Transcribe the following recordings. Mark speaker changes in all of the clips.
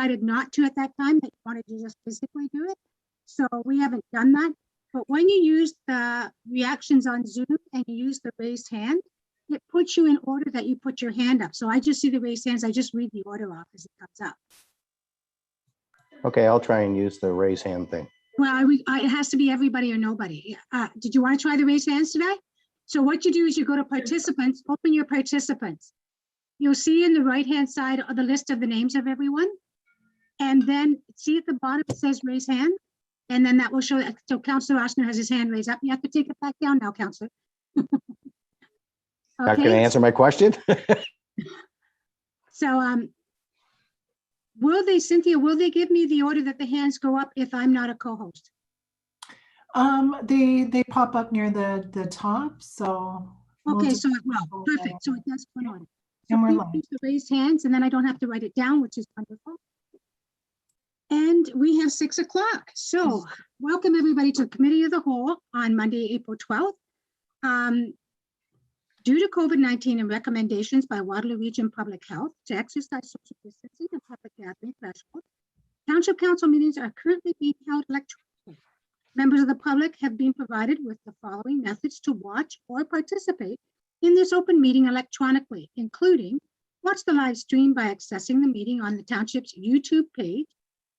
Speaker 1: decided not to at that time, that you wanted to just physically do it. So we haven't done that. But when you use the reactions on Zoom and you use the raised hand, it puts you in order that you put your hand up. So I just see the raised hands. I just read the order off as it comes up.
Speaker 2: Okay, I'll try and use the raise hand thing.
Speaker 1: Well, it has to be everybody or nobody. Did you want to try the raised hands today? So what you do is you go to participants, open your participants. You'll see in the right-hand side of the list of the names of everyone. And then see at the bottom, it says raise hand. And then that will show that. So Councillor Oshner has his hand raised up. You have to take it back down now, Councillor.
Speaker 2: Not going to answer my question.
Speaker 1: So Cynthia, will they give me the order that the hands go up if I'm not a co-host?
Speaker 3: They pop up near the top, so.
Speaker 1: Okay, so it will. Perfect. So it does put on. So
Speaker 3: And we're
Speaker 1: please
Speaker 3: live.
Speaker 1: use the raised hands, and then I don't have to write it down, which is wonderful. And we have 6 o'clock. So welcome everybody to the Committee of the Whole on Monday, April 12th. Due to COVID-19 and recommendations by Waterloo Region Public Health to exercise social distancing and public gathering thresholds, Township Council meetings are currently being held electronically. Members of the public have been provided with the following methods to watch or participate in this open meeting electronically, including watch the live stream by accessing the meeting on the Township's YouTube page.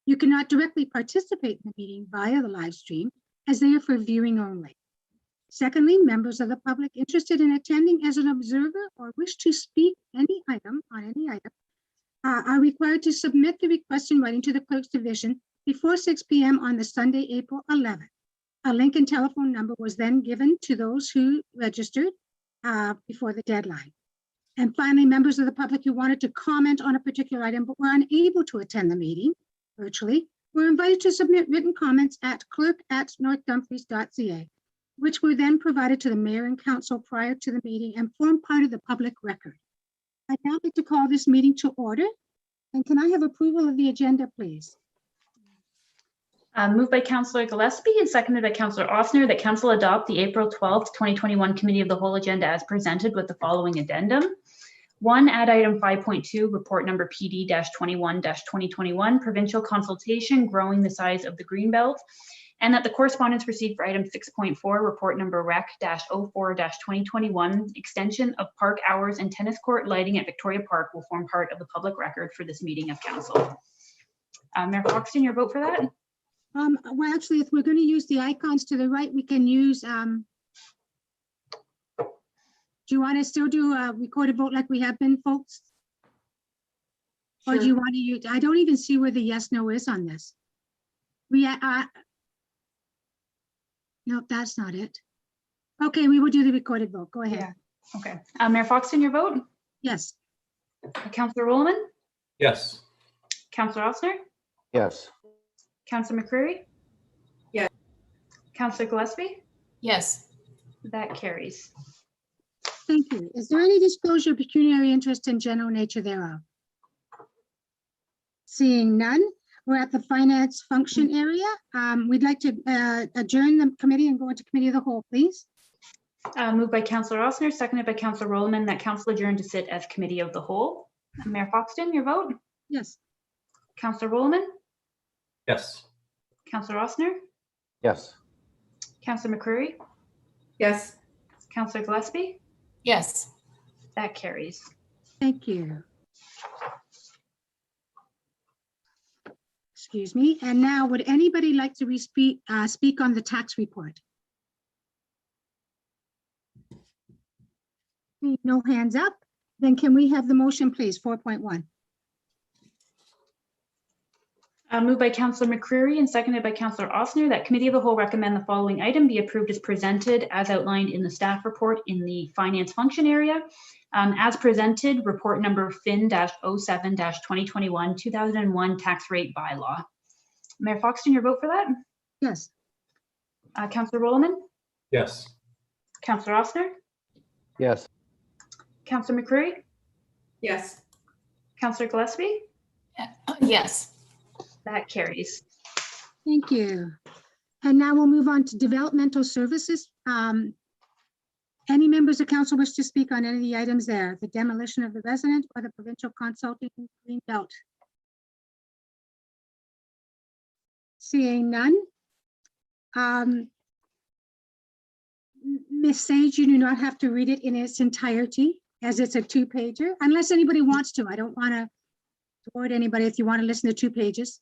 Speaker 1: You cannot directly participate in the meeting via the live stream as they are for viewing only. Secondly, members of the public interested in attending as an observer or wish to speak on any item are required to submit the request in writing to the Clerk's Division before 6 p.m. on the Sunday, April 11th. A link and telephone number was then given to those who registered before the deadline. And finally, members of the public who wanted to comment on a particular item but were unable to attend the meeting virtually were invited to submit written comments at clerk@northdumfries.ca, which were then provided to the mayor and council prior to the meeting and form part of the public record. I'd now like to call this meeting to order. And can I have approval of the agenda, please?
Speaker 4: Moved by Councillor Gillespie and seconded by Councillor Ossner that Council adopt the April 12th, 2021 Committee of the Whole agenda as presented with the following addendum. 1, add item 5.2, report number PD-21-2021, provincial consultation growing the size of the Greenbelt, and that the correspondence received for item 6.4, report number REC-04-2021, extension of park hours and tennis court lighting at Victoria Park will form part of the public record for this meeting of council. Mayor Foxton, your vote for that?
Speaker 1: Well, actually, if we're going to use the icons to the right, we can use, do you want to still do a recorded vote like we have been, folks? Or
Speaker 3: Sure.
Speaker 1: do you want to use, I don't even see where the yes, no is on this. No, that's not it. Okay, we will do the recorded vote. Go ahead.
Speaker 4: Yeah. Okay. Mayor Foxton, your vote?
Speaker 1: Yes.
Speaker 4: Councillor Rowland?
Speaker 5: Yes.
Speaker 4: Councillor Ossner?
Speaker 2: Yes.
Speaker 4: Councillor McCreary?
Speaker 3: Yes.
Speaker 4: Councillor Gillespie?
Speaker 6: Yes.
Speaker 4: That carries.
Speaker 1: Thank you. Is there any disclosure of pecuniary interest and general nature thereof? Seeing none, we're at the finance function area. We'd like to adjourn the committee and go into committee of the whole, please.
Speaker 4: Moved by Councillor Ossner, seconded by Councillor Rowland that council adjourn to sit as committee of the whole. Mayor Foxton, your vote?
Speaker 1: Yes.
Speaker 4: Councillor Rowland?
Speaker 5: Yes.
Speaker 4: Councillor Ossner?
Speaker 2: Yes.
Speaker 4: Councillor McCreary?
Speaker 3: Yes.
Speaker 4: Councillor Gillespie?
Speaker 6: Yes.
Speaker 4: That carries.
Speaker 1: Thank you. Excuse me. And now, would anybody like to speak on the tax report? No hands up. Then can we have the motion, please? 4.1.
Speaker 4: Moved by Councillor McCreary and seconded by Councillor Ossner that committee of the whole recommend the following item be approved as presented as outlined in the staff report in the finance function area. As presented, report number FIN-07-2021 2001 tax rate bylaw. Mayor Foxton, your vote for that?
Speaker 1: Yes.
Speaker 4: Councillor Rowland?
Speaker 5: Yes.
Speaker 4: Councillor Ossner?
Speaker 2: Yes.
Speaker 4: Councillor McCreary?
Speaker 3: Yes.
Speaker 4: Councillor Gillespie?
Speaker 6: Yes.
Speaker 4: That carries.
Speaker 1: Thank you. And now we'll move on to developmental services. Any members of council wish to speak on any of the items there? The demolition of the resident or the provincial consulting green belt? Seeing none. Ms. Sage, you do not have to read it in its entirety, as it's a 2-pager, unless anybody wants to. I don't want to thwart anybody if you want to listen to 2 pages.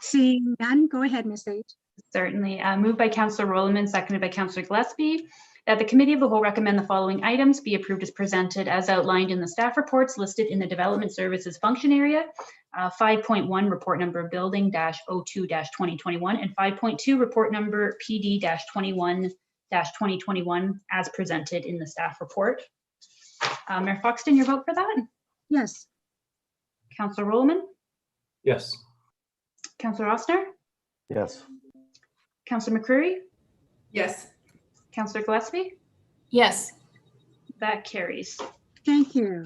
Speaker 1: Seeing none, go ahead, Ms. Sage.
Speaker 4: Certainly. Moved by Councillor Rowland, seconded by Councillor Gillespie, that the Committee of the Whole recommend the following items be approved as presented as outlined in the staff reports listed in the Development Services Function Area. 5.1, report number building -02-2021, and 5.2, report number PD-21-2021 as presented in the staff report. Mayor Foxton, your vote for that?
Speaker 1: Yes.
Speaker 4: Councillor Rowland,
Speaker 5: Yes.
Speaker 4: Councillor Ossner,
Speaker 2: Yes.
Speaker 4: Councillor McCreary,
Speaker 3: Yes.
Speaker 4: Councillor Gillespie,
Speaker 6: Yes.
Speaker 4: that carries.
Speaker 1: Thank you.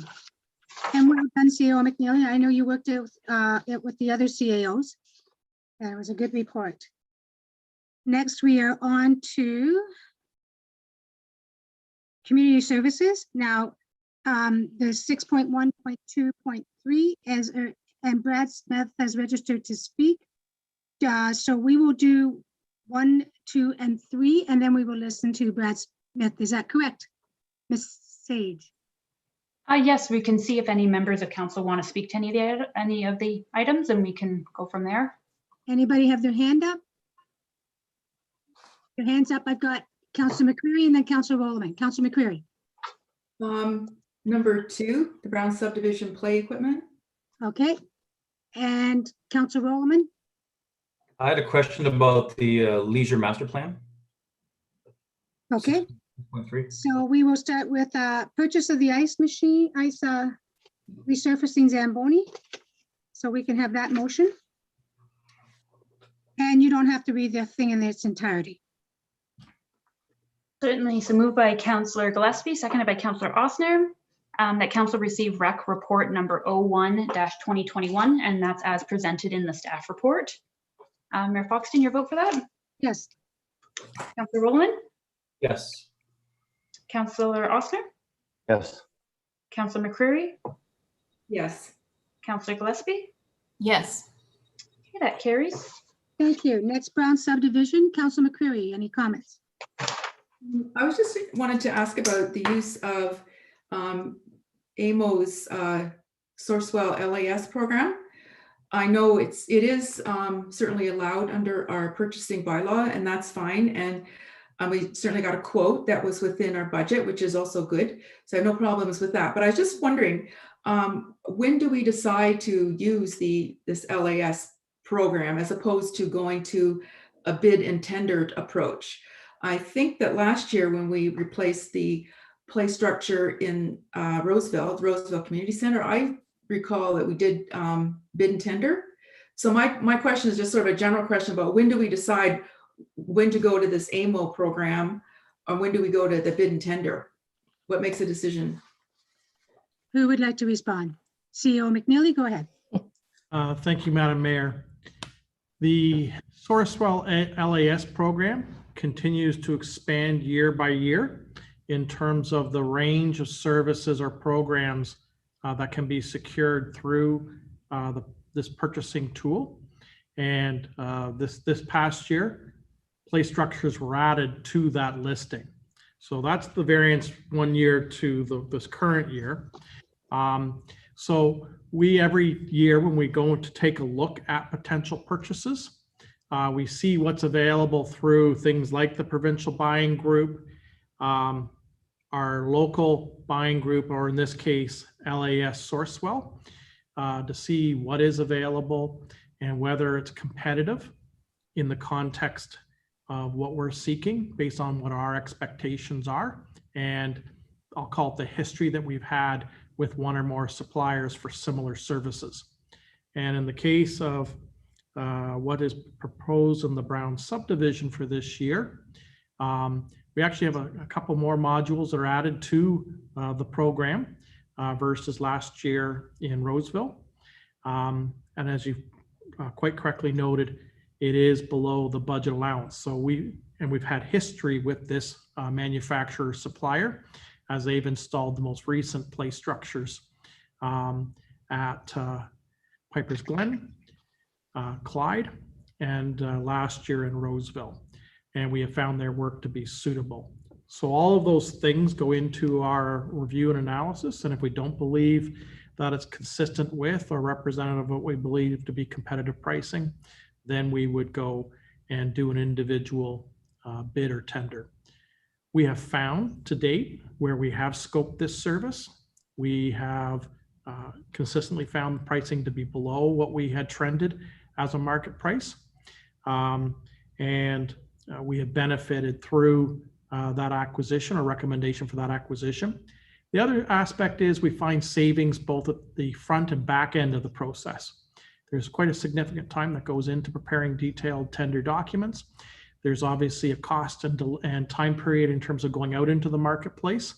Speaker 1: And well done, CAO McNeely. I know you worked it with the other CAOs. That was a good report. Next, we are on to community services. Now, the 6.1.2.3 and Brad Smith has registered to speak. So we will do 1, 2, and 3, and then we will listen to Brad Smith. Is that correct, Ms. Sage?
Speaker 4: Yes, we can see if any members of council want to speak to any of the items, and we can go from there.
Speaker 1: Anybody have their hand up? Your hands up. I've got Councillor McCreary and then Councillor Rowland. Councillor McCreary.
Speaker 3: Number 2, the Brown subdivision play equipment.
Speaker 1: Okay. And Councillor Rowland.
Speaker 5: I had a question about the leisure master plan.
Speaker 1: Okay.
Speaker 5: 6.3.
Speaker 1: So we will start with purchase of the ice resurfacing Zamboni. So we can have that motion. And you don't have to read the thing in its entirety.
Speaker 4: Certainly. So moved by Councillor Gillespie, seconded by Councillor Ossner, that council receive rec report number 01-2021, and that's as presented in the staff report. Mayor Foxton, your vote for that?
Speaker 1: Yes.
Speaker 4: Councillor Rowland,
Speaker 5: Yes.
Speaker 4: Councillor Ossner,
Speaker 2: Yes.
Speaker 4: Councillor McCreary,
Speaker 3: Yes.
Speaker 4: Councillor Gillespie.
Speaker 6: Yes.
Speaker 4: Okay, that carries.
Speaker 1: Thank you. Next, Brown subdivision. Councillor McCreary, any comments?
Speaker 3: I was just wanted to ask about the use of AMO's Sourcewell LAS program. I know it is certainly allowed under our purchasing bylaw, and that's fine. And we certainly got a quote that was within our budget, which is also good. So I have no problems with that. But I was just wondering, when do we decide to use this LAS program as opposed to going to a bid and tendered approach? I think that last year when we replaced the play structure in Roseville Community Center, I recall that we did bid and tender. So my question is just sort of a general question about when do we decide when to go to this AMO program, or when do we go to the bid and tender? What makes a decision?
Speaker 1: Who would like to respond? CEO McNeely, go ahead.
Speaker 7: Thank you, Madam Mayor. The Sourcewell LAS program continues to expand year by year in terms of the range of services or programs that can be secured through this purchasing tool. And this past year, play structures were added to that listing. So that's the variance 1 year to this current year. So we every year when we go to take a look at potential purchases, we see what's available through things like the provincial buying group, our local buying group, or in this case, LAS Sourcewell, to see what is available and whether it's competitive in the context of what we're seeking based on what our expectations are. And I'll call it the history that we've had with one or more suppliers for similar services. And in the case of what is proposed in the Brown subdivision for this year, we actually have a couple more modules that are added to the program versus last year in Roseville. And as you quite correctly noted, it is below the budget allowance. So we've had history with this manufacturer supplier as they've installed the most recent play structures at Piper's Glen, Clyde, and last year in Roseville. And we have found their work to be suitable. So all of those things go into our review and analysis. And if we don't believe that it's consistent with or representative of what we believe to be competitive pricing, then we would go and do an individual bid or tender. We have found to date where we have scoped this service, we have consistently found pricing to be below what we had trended as a market price. We have benefited through that acquisition or recommendation for that acquisition. The other aspect is we find savings both at the front and back end of the process. There's quite a significant time that goes into preparing detailed tender documents. There's obviously a cost and time period in terms of going out into the marketplace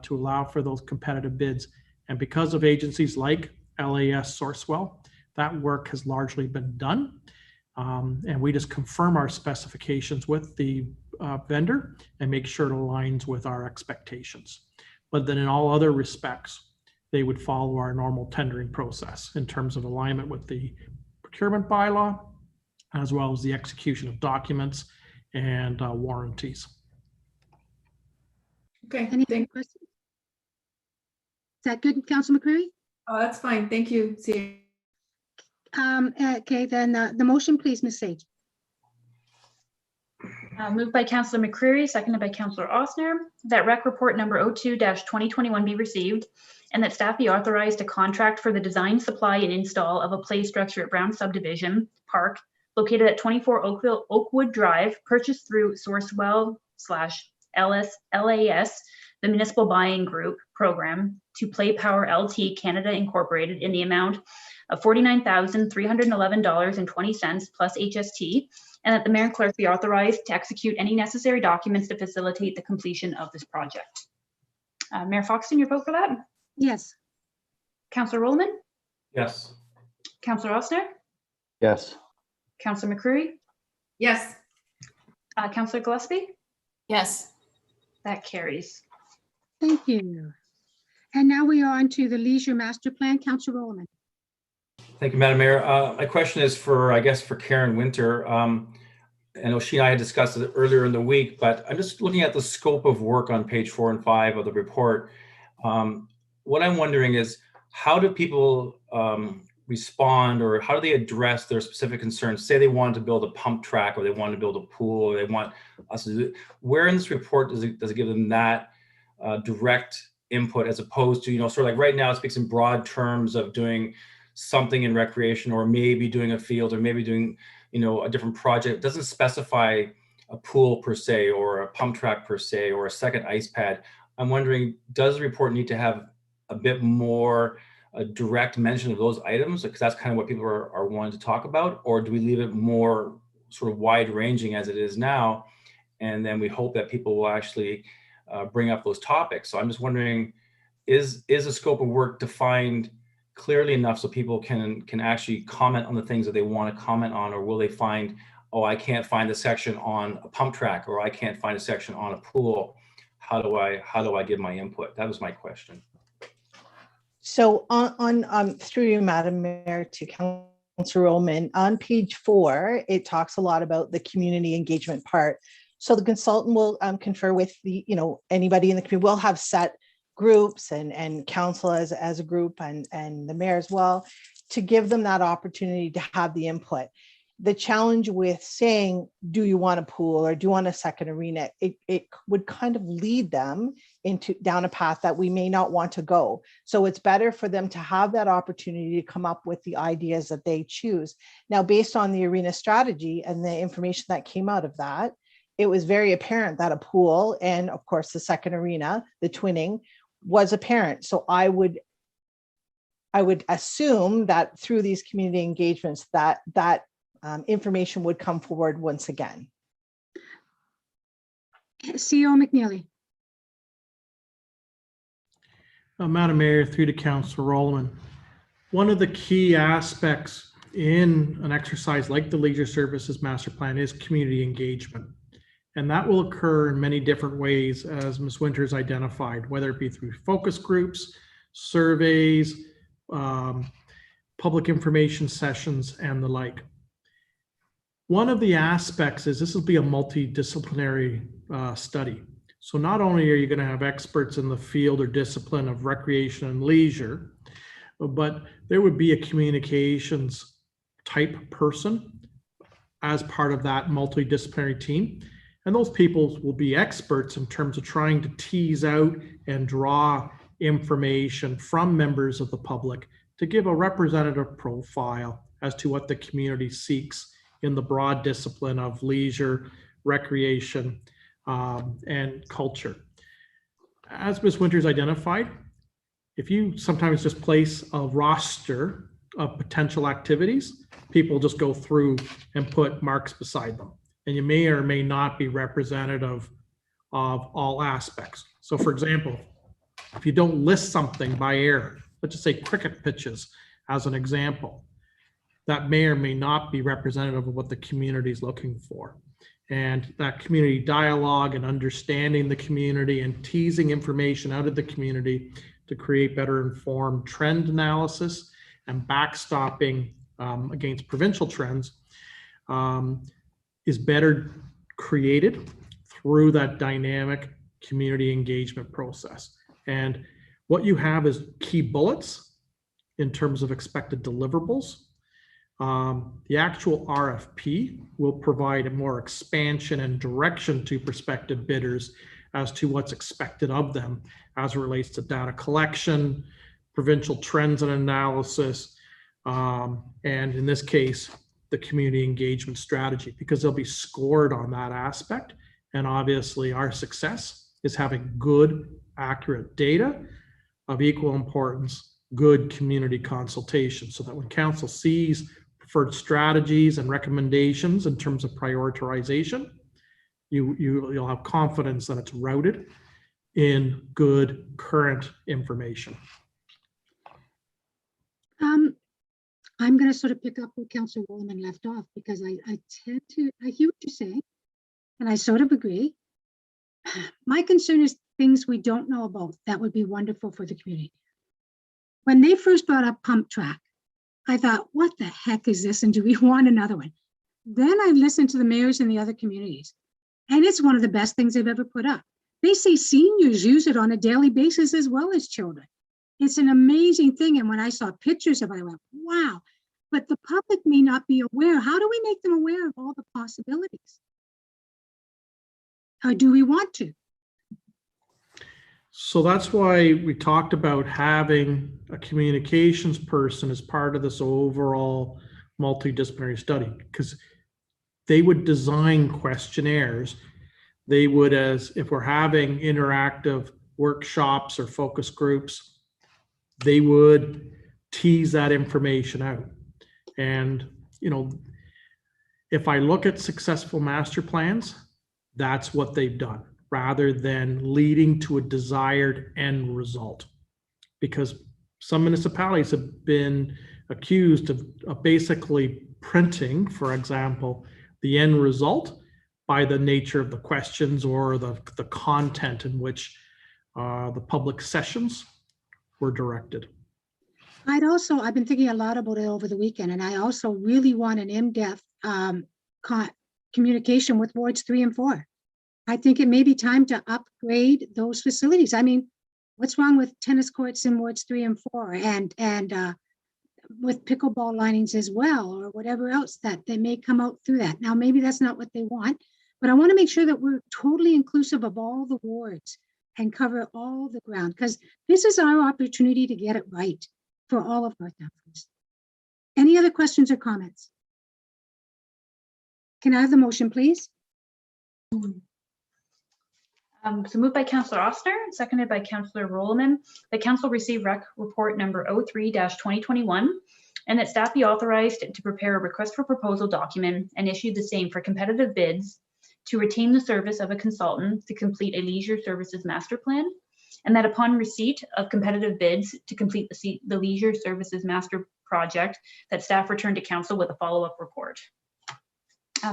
Speaker 7: to allow for those competitive bids. And because of agencies like LAS Sourcewell, that work has largely been done. And we just confirm our specifications with the vendor and make sure it aligns with our expectations. But then in all other respects, they would follow our normal tendering process in terms of alignment with the procurement bylaw, as well as the execution of documents and warranties.
Speaker 3: Okay,
Speaker 1: Any other questions? Is that good, Councilor McCreary?
Speaker 3: that's fine. Thank you. See.
Speaker 1: Okay, then the motion, please, Ms. Sage.
Speaker 4: Moved by Councillor McCreary, seconded by Councillor Osner, that REC report number 02-2021 be received and that staff be authorized to contract for the design, supply, and install of a play structure at Brown Subdivision Park located at 24 Oakwood Drive, purchased through Sourcewell/LAS, the Municipal Buying Group program, to Play Power LT Canada Incorporated in the amount of $49,311.20 plus HST, and that the mayor and clerk be authorized to execute any necessary documents to facilitate the completion of this project. Mayor Foxton, your vote for that?
Speaker 1: Yes.
Speaker 4: Councillor Rollman?
Speaker 5: Yes.
Speaker 4: Councillor Osner?
Speaker 2: Yes.
Speaker 4: Councillor McCreary?
Speaker 3: Yes.
Speaker 4: Councillor Gillespie?
Speaker 6: Yes.
Speaker 4: That carries.
Speaker 1: Thank you. And now we are on to the Leisure Master Plan. Councilor Roman.
Speaker 5: Thank you, Madam Mayor. My question is for, I guess, for Karen Winter. I know she and I had discussed it earlier in the week, but I'm just looking at the scope of work on page 4 and 5 of the report. What I'm wondering is, how do people respond, or how do they address their specific concerns? Say they want to build a pump track, or they want to build a pool, or they want us to do. Where in this report does it give them that direct input, as opposed to, sort of like right now it speaks in broad terms of doing something in recreation, or maybe doing a field, or maybe doing, a different project. It doesn't specify a pool per se, or a pump track per se, or a second ice pad. I'm wondering, does the report need to have a bit more a direct mention of those items, because that's kind of what people are wanting to talk about, or do we leave it more sort of wide ranging as it is now, and then we hope that people will actually bring up those topics? So I'm just wondering, is the scope of work defined clearly enough so people can actually comment on the things that they want to comment on, or will they find, oh, I can't find a section on a pump track, or I can't find a section on a pool? How do I give my input? That was my question.
Speaker 8: So on through you, Madam Mayor, to Councillor Roman, on page 4, it talks a lot about the community engagement part. So the consultant will confer with the, anybody in the community. We'll have set groups and council as a group, and the mayor as well, to give them that opportunity to have the input. The challenge with saying, do you want a pool or do you want a second arena? It would kind of lead them down a path that we may not want to go. So it's better for them to have that opportunity to come up with the ideas that they choose. Now, based on the arena strategy and the information that came out of that, it was very apparent that a pool and, of course, the second arena, the twinning, was apparent. So I would assume that through these community engagements that information would come forward once again.
Speaker 1: CEO McNeely.
Speaker 7: Madam Mayor, through to Councillor Rollman. One of the key aspects in an exercise like the Leisure Services Master Plan is community engagement. And that will occur in many different ways, as Ms. Winters identified, whether it be through focus groups, surveys, public information sessions, and the like. One of the aspects is this will be a multidisciplinary study. So not only are you going to have experts in the field or discipline of recreation and leisure, but there would be a communications type person as part of that multidisciplinary team. And those people will be experts in terms of trying to tease out and draw information from members of the public to give a representative profile as to what the community seeks in the broad discipline of leisure, recreation, and culture. As Ms. Winters identified, if you sometimes just place a roster of potential activities, people just go through and put marks beside them. And you may or may not be representative of all aspects. So for example, if you don't list something by error, let's just say cricket pitches as an example, that may or may not be representative of what the community is looking for. And that community dialogue and understanding the community and teasing information out of the community to create better informed trend analysis and backstopping against provincial trends is better created through that dynamic community engagement process. And what you have is key bullets in terms of expected deliverables. The actual RFP will provide a more expansion and direction to prospective bidders as to what's expected of them as it relates to data collection, provincial trends and analysis, and in this case, the community engagement strategy, because they'll be scored on that aspect. And obviously our success is having good, accurate data of equal importance, good community consultation, so that when council sees preferred strategies and recommendations in terms of prioritization, you'll have confidence that it's routed in good current information.
Speaker 1: I'm going to sort of pick up where Councillor Wolleman left off, because I hear what you're saying, and I sort of agree. My concern is things we don't know about that would be wonderful for the community. When they first brought up pump track, I thought, what the heck is this? And do we want another one? Then I listened to the mayors in the other communities, and it's one of the best things they've ever put up. They say seniors use it on a daily basis as well as children. It's an amazing thing. And when I saw pictures of it, I went, wow. But the public may not be aware. How do we make them aware of all the possibilities? Or do we want to?
Speaker 7: So that's why we talked about having a communications person as part of this overall multidisciplinary study, because they would design questionnaires. They would, as if we're having interactive workshops or focus groups, they would tease that information out. And, you know, if I look at successful master plans, that's what they've done, rather than leading to a desired end result. Because some municipalities have been accused of basically printing, for example, the end result by the nature of the questions or the content in which the public sessions were directed.
Speaker 1: I've been thinking a lot about it over the weekend, and I also really want an in-depth communication with wards 3 and 4. I think it may be time to upgrade those facilities. I mean, what's wrong with tennis courts in wards 3 and 4 and with pickleball linings as well, or whatever else that they may come out through that. Now, maybe that's not what they want, but I want to make sure that we're totally inclusive of all the wards and cover all the ground, because this is our opportunity to get it right for all of Northampton. Any other questions or comments? Can I have the motion, please?
Speaker 4: So moved by Councillor Oster, seconded by Councillor Rolleman, that Council receive rec report number 03-2021, and that staff be authorized to prepare a request for proposal document and issue the same for competitive bids to retain the service of a consultant to complete a leisure services master plan, and that upon receipt of competitive bids to complete the leisure services master project, that staff return to council with a follow-up report.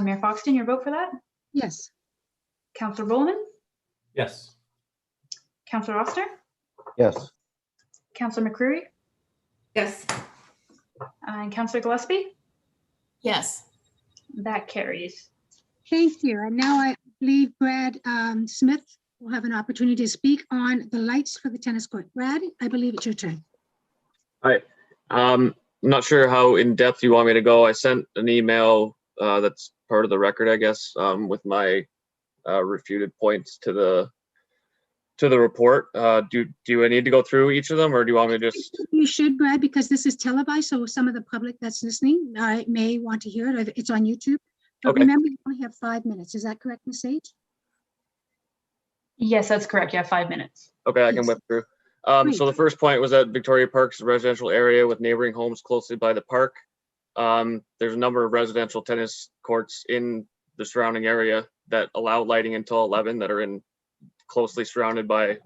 Speaker 4: Mayor Foxton, your vote for that?
Speaker 1: Yes.
Speaker 4: Councillor Rolleman?
Speaker 5: Yes.
Speaker 4: Councillor Oster?
Speaker 2: Yes.
Speaker 4: Councillor McCreary?
Speaker 3: Yes.
Speaker 4: And Councillor Gillespie?
Speaker 6: Yes.
Speaker 4: That carries.
Speaker 1: Thank you. And now I believe Brad Smith will have an opportunity to speak on the lights for the tennis court. Brad, I believe it's your turn.
Speaker 9: Hi. I'm not sure how in depth you want me to go. I sent an email that's part of the record, I guess, with my refuted points to the report. Do I need to go through each of them, or do you want me to just?
Speaker 1: You should, Brad, because this is televised, so some of the public that's listening may want to hear it. It's on YouTube. But
Speaker 9: Okay.
Speaker 1: remember, you only have 5 minutes. Is that correct, Ms. Sage?
Speaker 4: Yes, that's correct. Yeah, 5 minutes.
Speaker 9: Okay, I can
Speaker 1: Yes.
Speaker 9: whip through.
Speaker 1: Great.
Speaker 9: So the first point was that Victoria Park's a residential area with neighboring homes closely by the park. There's a number of residential tennis courts in the surrounding area that allow lighting until 11 that are in closely surrounded by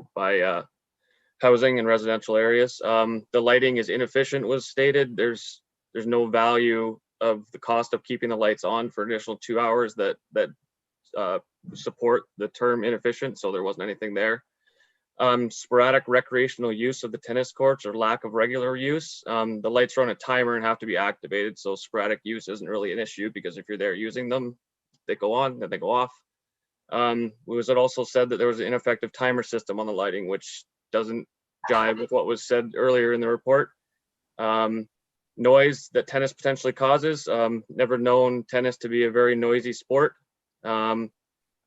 Speaker 9: housing and residential areas. The lighting is inefficient was stated. There's no value of the cost of keeping the lights on for additional 2 hours that support the term inefficient, so there wasn't anything there. Sporadic recreational use of the tennis courts or lack of regular use. The lights are on a timer and have to be activated, so sporadic use isn't really an issue because if you're there using them, they go on, then they go off. It also said that there was an ineffective timer system on the lighting, which doesn't jive with what was said earlier in the report. Noise that tennis potentially causes. Never known tennis to be a very noisy sport.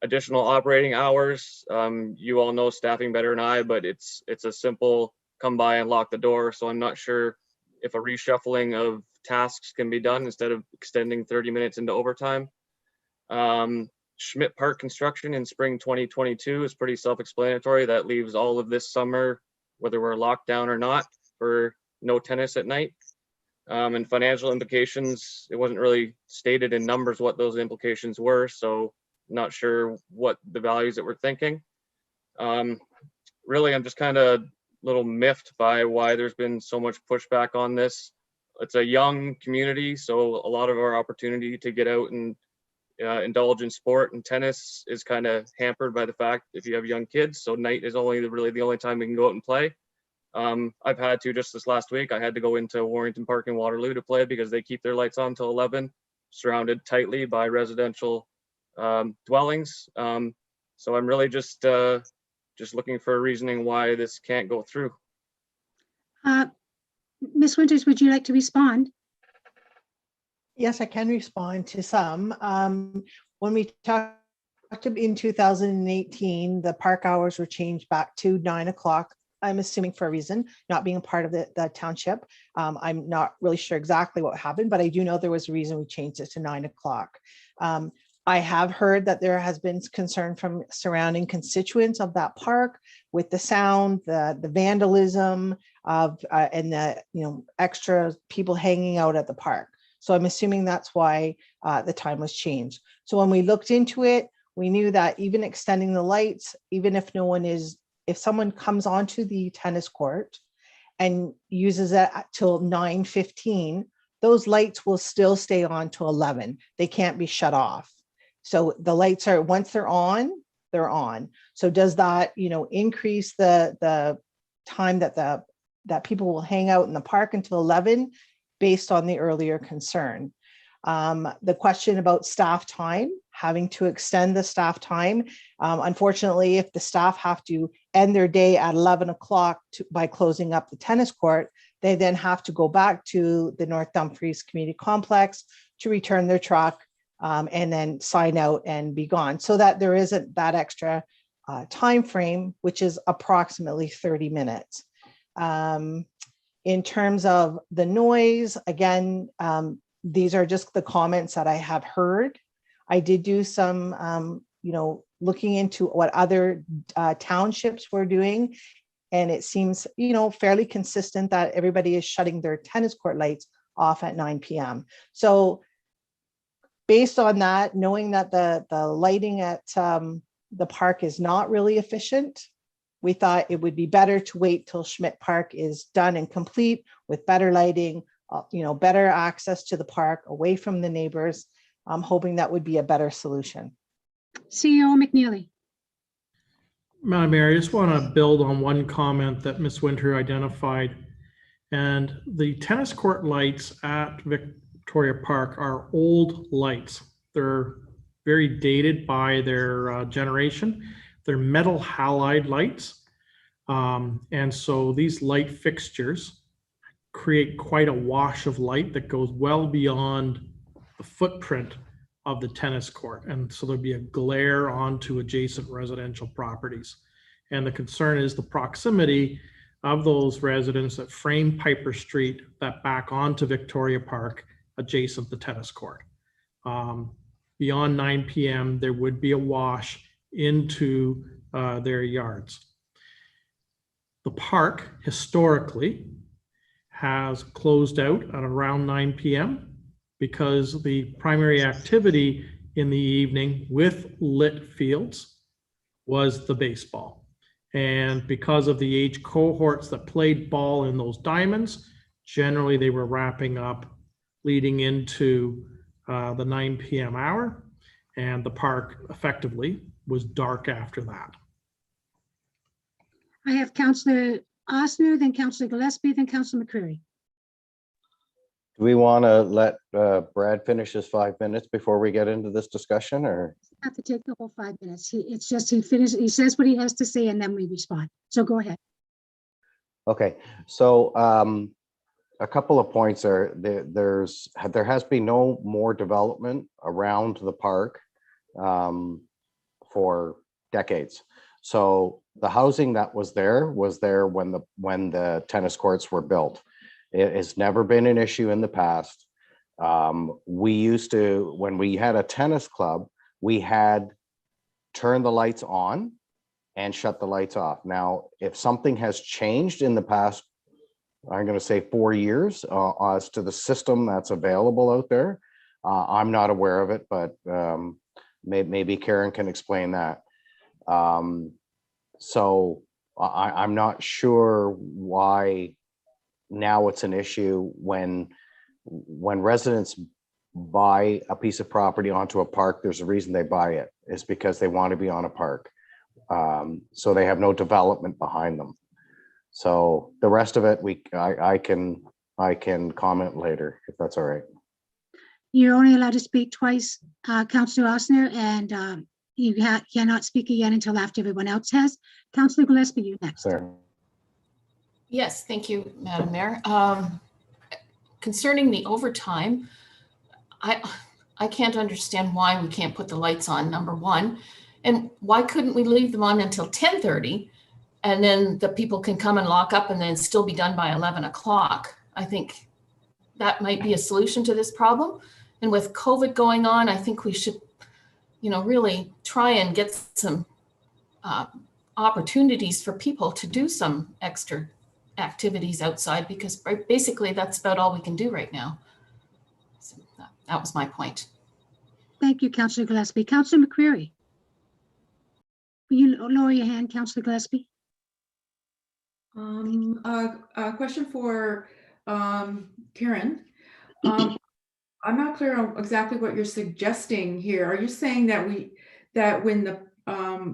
Speaker 9: Additional operating hours. You all know staffing better than I, but it's a simple come by and lock the door. So I'm not sure if a reshuffling of tasks can be done instead of extending 30 minutes into overtime. Schmidt Park construction in spring 2022 is pretty self-explanatory. That leaves all of this summer, whether we're locked down or not, for no tennis at night. And financial implications, it wasn't really stated in numbers what those implications were, so not sure what the values that we're thinking. Really, I'm just kind of a little miffed by why there's been so much pushback on this. It's a young community, so a lot of our opportunity to get out and indulge in sport and tennis is kind of hampered by the fact if you have young kids, so night is really the only time we can go out and play. I've had to, just this last week, I had to go into Warrington Park in Waterloo to play because they keep their lights on till 11, surrounded tightly by residential dwellings. So I'm really just looking for a reasoning why this can't go through.
Speaker 1: Ms. Winters, would you like to respond?
Speaker 8: Yes, I can respond to some. When we talked in 2018, the park hours were changed back to 9 o'clock. I'm assuming for a reason, not being a part of the township. I'm not really sure exactly what happened, but I do know there was a reason we changed it to 9 o'clock. I have heard that there has been concern from surrounding constituents of that park with the sound, the vandalism of, and the extra people hanging out at the park. So I'm assuming that's why the time was changed. So when we looked into it, we knew that even extending the lights, even if if someone comes onto the tennis court and uses it till 9:15, those lights will still stay on till 11. They can't be shut off. So the lights are, once they're on, they're on. So does that, increase the time that people will hang out in the park until 11 based on the earlier concern? The question about staff time, having to extend the staff time. Unfortunately, if the staff have to end their day at 11 o'clock by closing up the tennis court, they then have to go back to the North Dumfries Community Complex to return their truck and then sign out and be gone, so that there isn't that extra time frame, which is approximately 30 minutes. In terms of the noise, again, these are just the comments that I have heard. I did do some, looking into what other townships were doing, and it seems, fairly consistent that everybody is shutting their tennis court lights off at 9 p.m. So based on that, knowing that the lighting at the park is not really efficient, we thought it would be better to wait till Schmidt Park is done and complete with better lighting, better access to the park, away from the neighbors. I'm hoping that would be a better solution.
Speaker 1: CEO McNeely.
Speaker 7: Madam Mayor, I just want to build on one comment that Ms. Winter identified. And the tennis court lights at Victoria Park are old lights. They're very dated by their generation. They're metal halide lights. And so these light fixtures create quite a wash of light that goes well beyond the footprint of the tennis court. And so there'll be a glare onto adjacent residential properties. And the concern is the proximity of those residents that frame Piper Street that back onto Victoria Park adjacent the tennis court. Beyond 9 p.m., there would be a wash into their yards. The park historically has closed out at around 9 p.m. because the primary activity in the evening with lit fields was the baseball. And because of the age cohorts that played ball in those diamonds, generally they were wrapping up leading into the 9 p.m. hour, and the park effectively was dark after that.
Speaker 1: I have Councillor Osner, then Councillor Gillespie, then Councillor McCreary.
Speaker 2: Do we want to let Brad finish his 5 minutes before we get into this discussion, or?
Speaker 1: Have to take the whole 5 minutes. It's just he finishes, he says what he has to say, and then we respond. So go ahead.
Speaker 2: Okay, so a couple of points are there has been no more development around the park for decades. So the housing that was there when the tennis courts were built. It has never been an issue in the past. We used to, when we had a tennis club, we had turn the lights on and shut the lights off. Now, if something has changed in the past, I'm going to say 4 years as to the system that's available out there, I'm not aware of it, but maybe Karen can explain that. So I'm not sure why now it's an issue when residents buy a piece of property onto a park. There's a reason they buy it. It's because they want to be on a park. So they have no development behind them. So the rest of it, I can comment later if that's all right.
Speaker 1: You're only allowed to speak twice, Councillor Osner, and you cannot speak again until after everyone else has. Councillor Gillespie, you next.
Speaker 2: Sir.
Speaker 6: Yes, thank you, Madam Mayor. Concerning the overtime, I can't understand why we can't put the lights on, number one. And why couldn't we leave them on until 10:30? And then the people can come and lock up and then still be done by 11 o'clock. I think that might be a solution to this problem. And with COVID going on, I think we should, really try and get some opportunities for people to do some extra activities outside, because basically that's about all we can do right now. So that was my point.
Speaker 1: Thank you, Councillor Gillespie. Councillor McCreary. Will you lower your hand, Councillor Gillespie?
Speaker 3: A question for Karen. I'm not clear on exactly what you're suggesting here. Are you saying that when the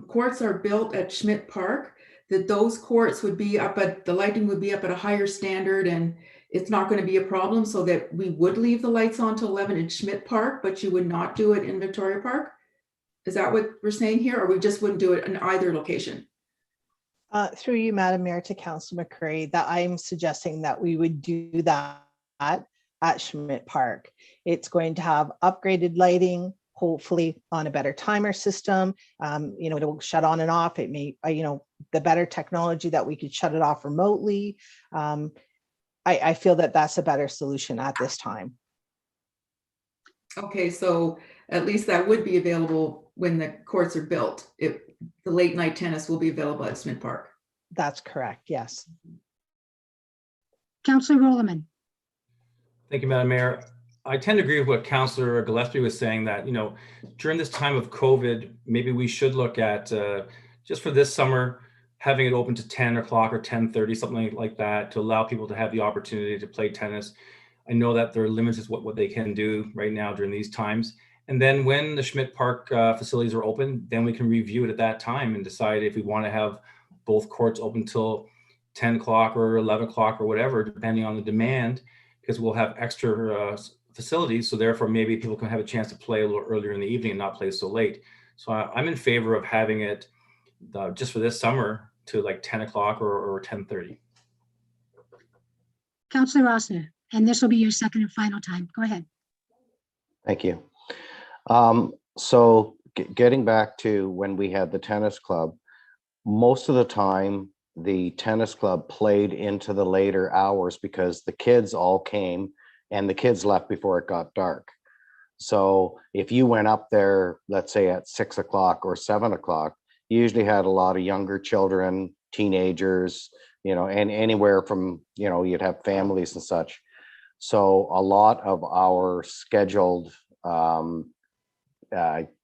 Speaker 3: courts are built at Schmidt Park, that those courts would be up the lighting would be up at a higher standard and it's not going to be a problem, so that we would leave the lights on till 11 at Schmidt Park, but you would not do it in Victoria Park? Is that what we're saying here, or we just wouldn't do it in either location?
Speaker 8: Through you, Madam Mayor, to Councillor McCreary, that I'm suggesting that we would do that at Schmidt Park. It's going to have upgraded lighting, hopefully on a better timer system. It will shut on and off. It may, the better technology that we could shut it off remotely. I feel that that's a better solution at this time.
Speaker 3: Okay, so at least that would be available when the courts are built. The late night tennis will be available at Schmidt Park.
Speaker 8: That's correct, yes.
Speaker 1: Councillor Rollerman.
Speaker 5: Thank you, Madam Mayor. I tend to agree with what Councillor Gillespie was saying, that, during this time of COVID, maybe we should look at, just for this summer, having it open to 10 o'clock or 10:30, something like that, to allow people to have the opportunity to play tennis. I know that there are limits to what they can do right now during these times. And then when the Schmidt Park facilities are open, then we can review it at that time and decide if we want to have both courts open till 10 o'clock or 11 o'clock or whatever, depending on the demand, because we'll have extra facilities. So therefore, maybe people can have a chance to play a little earlier in the evening and not play so late. So I'm in favor of having it just for this summer to like 10 o'clock or 10:30.
Speaker 1: Councillor Rossner, and this will be your second and final time. Go ahead.
Speaker 2: Thank you. So getting back to when we had the tennis club, most of the time the tennis club played into the later hours because the kids all came and the kids left before it got dark. So if you went up there, let's say at 6 o'clock or 7 o'clock, you usually had a lot of younger children, teenagers, and anywhere from, you'd have families and such. So a lot of our scheduled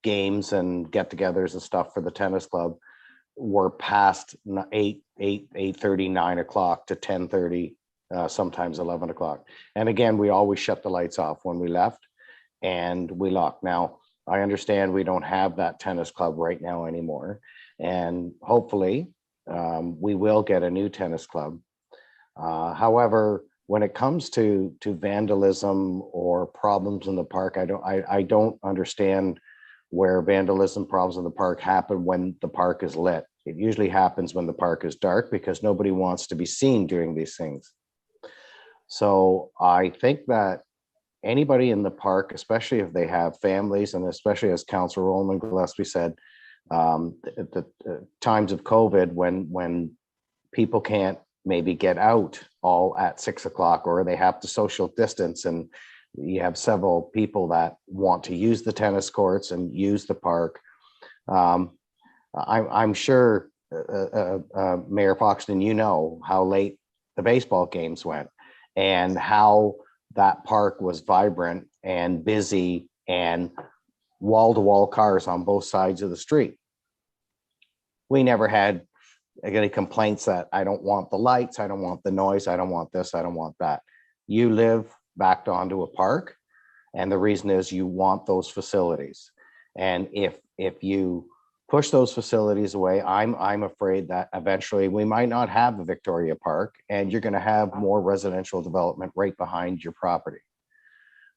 Speaker 2: games and get-togethers and stuff for the tennis club were past 8:30, 9 o'clock to 10:30, sometimes 11 o'clock. And again, we always shut the lights off when we left and we locked. Now, I understand we don't have that tennis club right now anymore. And hopefully we will get a new tennis club. However, when it comes to vandalism or problems in the park, I don't understand where vandalism problems in the park happen when the park is lit. It usually happens when the park is dark because nobody wants to be seen doing these things. So I think that anybody in the park, especially if they have families, and especially as Councillor Roman Gillespie said, the times of COVID when people can't maybe get out all at 6 o'clock, or they have to social distance, and you have several people that want to use the tennis courts and use the park. I'm sure, Mayor Foxton, how late the baseball games went and how that park was vibrant and busy and wall-to-wall cars on both sides of the street. We never had any complaints that I don't want the lights, I don't want the noise, I don't want this, I don't want that. You live backed onto a park, and the reason is you want those facilities. And if you push those facilities away, I'm afraid that eventually we might not have the Victoria Park, and you're going to have more residential development right behind your property.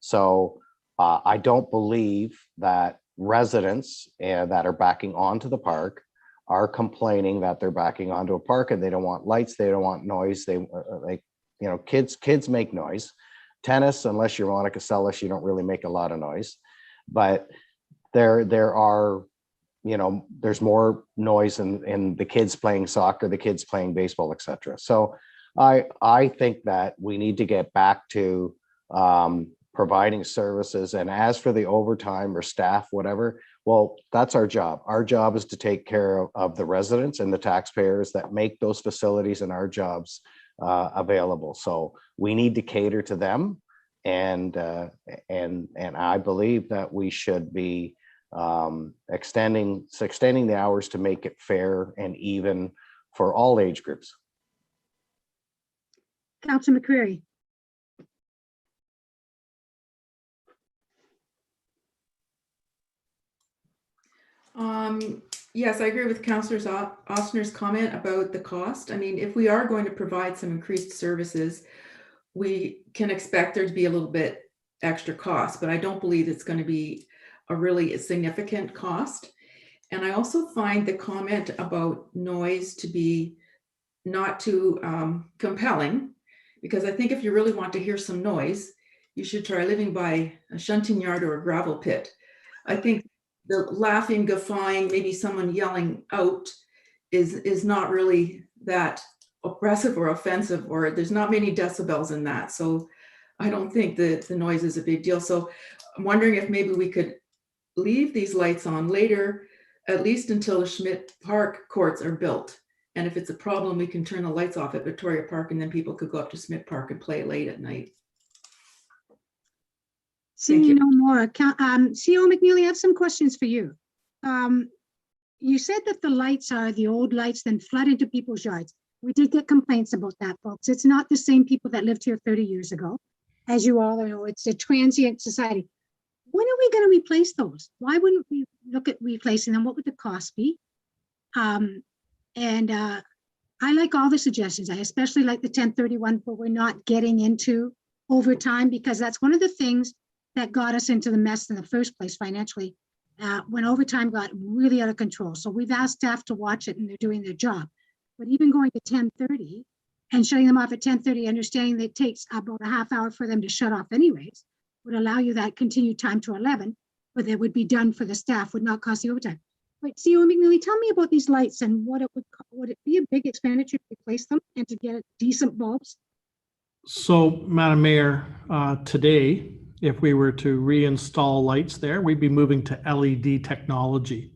Speaker 2: So I don't believe that residents that are backing onto the park are complaining that they're backing onto a park and they don't want lights, they don't want noise. They kids make noise. Tennis, unless you're Monica Seles, you don't really make a lot of noise. But there are, there's more noise in the kids playing soccer, the kids playing baseball, etc. So I think that we need to get back to providing services. And as for the overtime or staff, whatever, well, that's our job. Our job is to take care of the residents and the taxpayers that make those facilities and our jobs available. So we need to cater to them. And I believe that we should be extending the hours to make it fair and even for all age groups.
Speaker 1: Councillor McCreary.
Speaker 3: Yes, I agree with Councillor Ostner's comment about the cost. I mean, if we are going to provide some increased services, we can expect there to be a little bit extra cost, but I don't believe it's going to be a really significant cost. And I also find the comment about noise to be not too compelling, because I think if you really want to hear some noise, you should try living by a shunting yard or a gravel pit. I think the laughing, guffawing, maybe someone yelling out is not really that oppressive or offensive, or there's not many decibels in that. So I don't think that the noise is a big deal. So I'm wondering if maybe we could leave these lights on later, at least until the Schmidt Park courts are built. And if it's a problem, we can turn the lights off at Victoria Park, and then people could go up to Schmidt Park and play late at night.
Speaker 1: Seeing no more, CEO McNeely, I have some questions for you. You said that the lights are the old lights, then flood into people's yards. We did get complaints about that, folks. It's not the same people that lived here 30 years ago. As you all know, it's a transient society. When are we going to replace those? Why wouldn't we look at replacing them? What would the cost be? I like all the suggestions. I especially like the 1031, but we're not getting into overtime, because that's one of the things that got us into the mess in the first place financially, when overtime got really out of control. So we've asked staff to watch it and they're doing their job. But even going to 10:30 and shutting them off at 10:30, understanding that it takes about a half hour for them to shut off anyways, would allow you that continued time to 11, but it would be done for the staff, would not cost the overtime. But CEO McNeely, tell me about these lights and what it would it be a big expenditure to replace them and to get decent bulbs?
Speaker 7: So, Madam Mayor, today, if we were to reinstall lights there, we'd be moving to LED technology.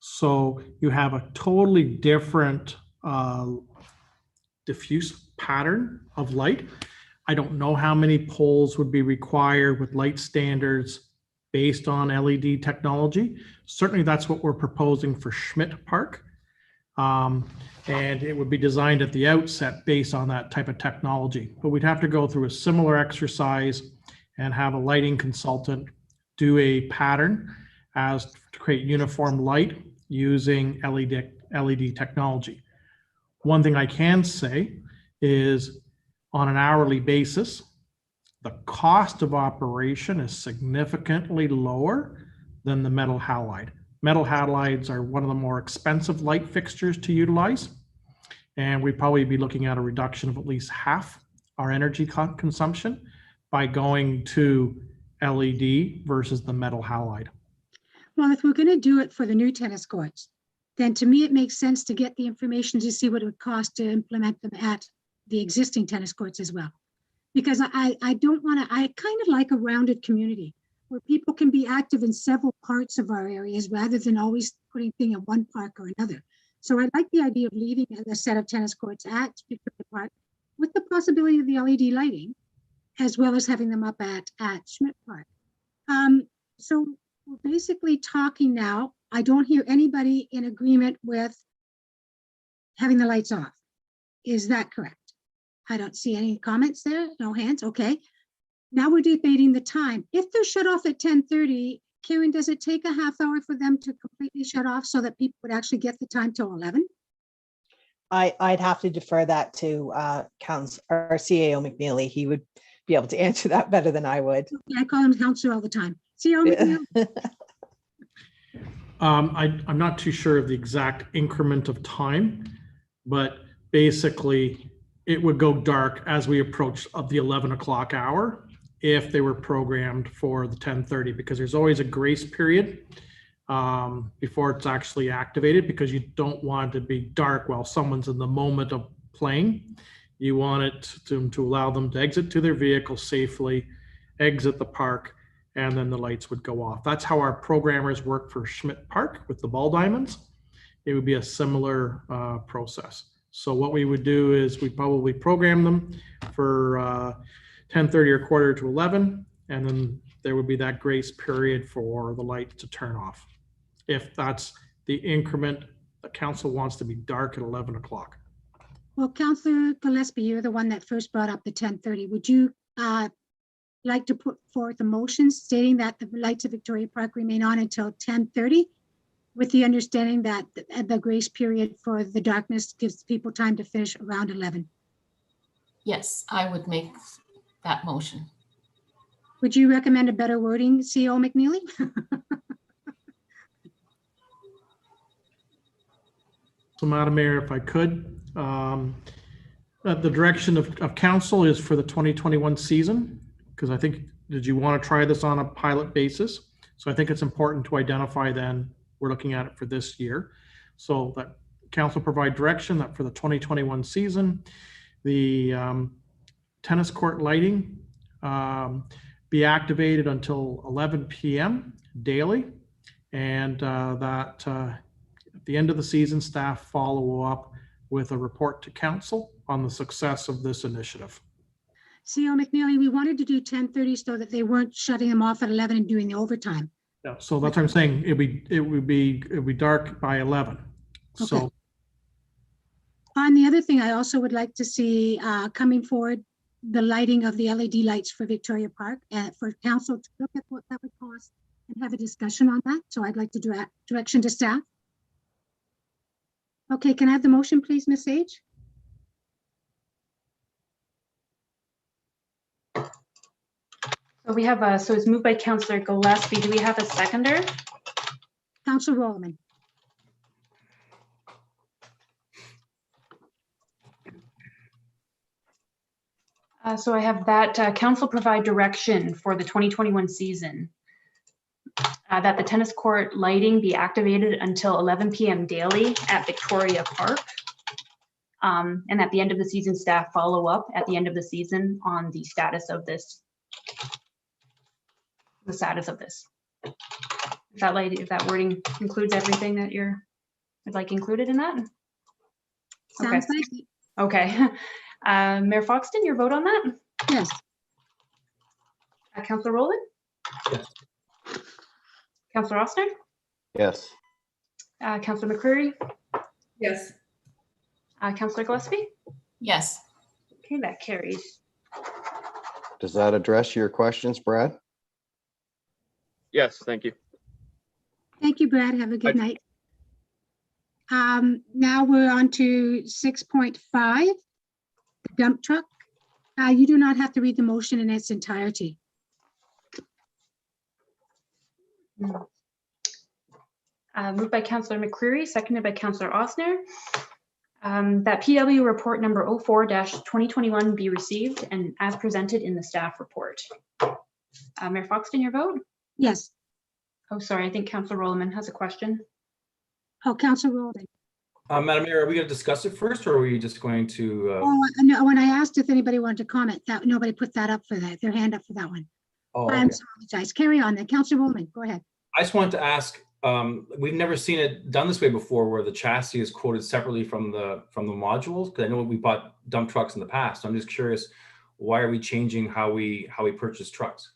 Speaker 7: So you have a totally different diffuse pattern of light. I don't know how many poles would be required with light standards based on LED technology. Certainly that's what we're proposing for Schmidt Park. And it would be designed at the outset based on that type of technology. But we'd have to go through a similar exercise and have a lighting consultant do a pattern as to create uniform light using LED technology. One thing I can say is on an hourly basis, the cost of operation is significantly lower than the metal halide. Metal halides are one of the more expensive light fixtures to utilize, and we'd probably be looking at a reduction of at least half our energy consumption by going to LED versus the metal halide.
Speaker 1: Well, if we're going to do it for the new tennis courts, then to me, it makes sense to get the information to see what it would cost to implement them at the existing tennis courts as well. Because I don't want to, I kind of like a rounded community where people can be active in several parts of our areas rather than always putting things in one park or another. So I like the idea of leaving a set of tennis courts at Victoria Park with the possibility of the LED lighting, as well as having them up at Schmidt Park. So we're basically talking now, I don't hear anybody in agreement with having the lights off. Is that correct? I don't see any comments there, no hands, okay. Now we're debating the time. If they're shut off at 10:30, Karen, does it take a half hour for them to completely shut off so that people would actually get the time till 11?
Speaker 8: I'd have to defer that to our CAO McNeely. He would be able to answer that better than I would.
Speaker 1: I call him counselor all the time. CAO McNeely?
Speaker 7: I'm not too sure of the exact increment of time, but basically it would go dark as we approach of the 11 o'clock hour if they were programmed for the 10:30, because there's always a grace period before it's actually activated, because you don't want it to be dark while someone's in the moment of playing. You want it to allow them to exit to their vehicle safely, exit the park, and then the lights would go off. That's how our programmers work for Schmidt Park with the ball diamonds. It would be a similar process. So what we would do is we'd probably program them for 10:30 or quarter to 11, and then there would be that grace period for the lights to turn off, if that's the increment the council wants to be dark at 11 o'clock.
Speaker 1: Well, Councillor Gillespie, you're the one that first brought up the 10:30. Would you like to put forth a motion stating that the lights of Victoria Park remain on until 10:30, with the understanding that the grace period for the darkness gives people time to finish around 11?
Speaker 6: Yes, I would make that motion.
Speaker 1: Would you recommend a better wording, CO McNeely?
Speaker 7: So, Madam Mayor, if I could, the direction of council is for the 2021 season, because I think, did you want to try this on a pilot basis? So I think it's important to identify then we're looking at it for this year. So that council provide direction that for the 2021 season, the tennis court lighting be activated until 11 p.m. daily, and that at the end of the season, staff follow up with a report to council on the success of this initiative.
Speaker 1: CO McNeely, we wanted to do 10:30 so that they weren't shutting them off at 11 and doing the overtime.
Speaker 7: Yeah, so that's what I'm saying. It would be dark by 11.
Speaker 1: Okay.
Speaker 7: So
Speaker 1: On the other thing, I also would like to see coming forward the lighting of the LED lights for Victoria Park, and for council to look at what that would cost and have a discussion on that. So I'd like to direct direction to staff. Okay, can I have the motion, please, Ms. Sage?
Speaker 4: So we have, so it's moved by Councillor Gillespie. Do we have a seconder?
Speaker 1: Council Roman.
Speaker 4: So I have that council provide direction for the 2021 season. That the tennis court lighting be activated until 11 p.m. daily at Victoria Park. And at the end of the season, staff follow up at the end of the season on the status of this. If that wording includes everything that would like included in that?
Speaker 1: Sounds like it.
Speaker 4: Okay. Mayor Foxton, your vote on that?
Speaker 1: Yes.
Speaker 4: Councillor Rowland?
Speaker 5: Yes.
Speaker 4: Councillor Ossner?
Speaker 2: Yes.
Speaker 4: Councillor McCreary?
Speaker 3: Yes.
Speaker 4: Councillor Gillespie?
Speaker 6: Yes.
Speaker 4: Okay, that carries.
Speaker 2: Does that address your questions, Brad?
Speaker 9: Yes, thank you.
Speaker 1: Thank you, Brad. Have a good night. Now we're on to 6.5, the dump truck. You do not have to read the motion in its entirety.
Speaker 4: Moved by Councillor McCreary, seconded by Councillor Ossner. That PW report number 04-2021 be received and as presented in the staff report. Mayor Foxton, your vote?
Speaker 1: Yes.
Speaker 4: Oh, sorry, I think Councillor Rowland has a question.
Speaker 1: Oh, Council Roman.
Speaker 5: Madam Mayor, are we going to discuss it first, or are we just going to?
Speaker 1: Oh, no, when I asked if anybody wanted to comment, that nobody put that up for that, their hand up for that one.
Speaker 5: Oh,
Speaker 1: I
Speaker 5: okay.
Speaker 1: apologize. Carry on then. Council Roman, go ahead.
Speaker 5: I just wanted to ask, we've never seen it done this way before, where the chassis is quoted separately from the modules. Because I know we bought dump trucks in the past. So I'm just curious, why are we changing how we purchase trucks?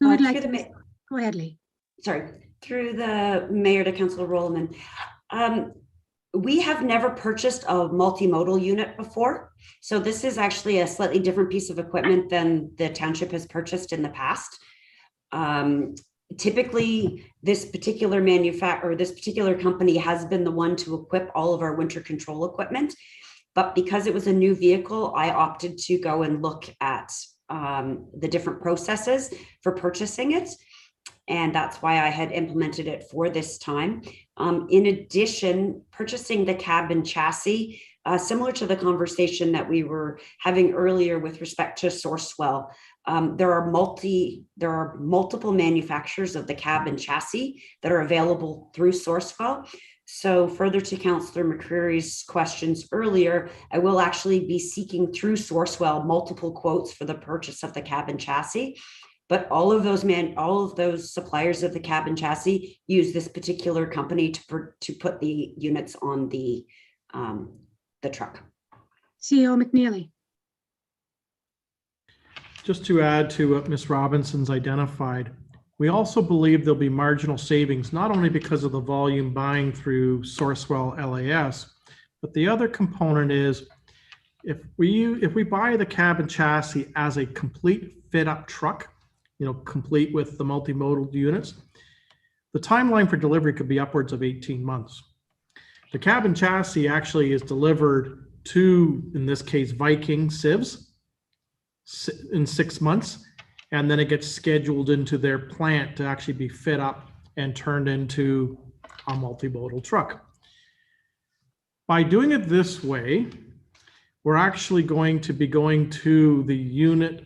Speaker 1: Who would like
Speaker 10: Through the
Speaker 1: to- Go ahead, Lee.
Speaker 10: through the mayor to Councillor Rowland. We have never purchased a multimodal unit before. So this is actually a slightly different piece of equipment than the township has purchased in the past. Typically, this particular this particular company has been the one to equip all of our winter control equipment. But because it was a new vehicle, I opted to go and look at the different processes for purchasing it. And that's why I had implemented it for this time. In addition, purchasing the cab and chassis, similar to the conversation that we were having earlier with respect to Sourcewell, there are multiple manufacturers of the cab and chassis that are available through Sourcewell. So further to Councillor McCreary's questions earlier, I will actually be seeking through Sourcewell multiple quotes for the purchase of the cab and chassis. But all of those suppliers of the cab and chassis use this particular company to put the units on the truck.
Speaker 1: CEO McNeely.
Speaker 7: Just to add to what Ms. Robinson's identified, we also believe there'll be marginal savings, not only because of the volume buying through Sourcewell LAS, but the other component is if we buy the cab and chassis as a complete fit up truck, complete with the multimodal units, the timeline for delivery could be upwards of 18 months. The cab and chassis actually is delivered to, in this case, Viking Civs in 6 months, and then it gets scheduled into their plant to actually be fit up and turned into a multimodal truck. By doing it this way, we're actually going to be going to the unit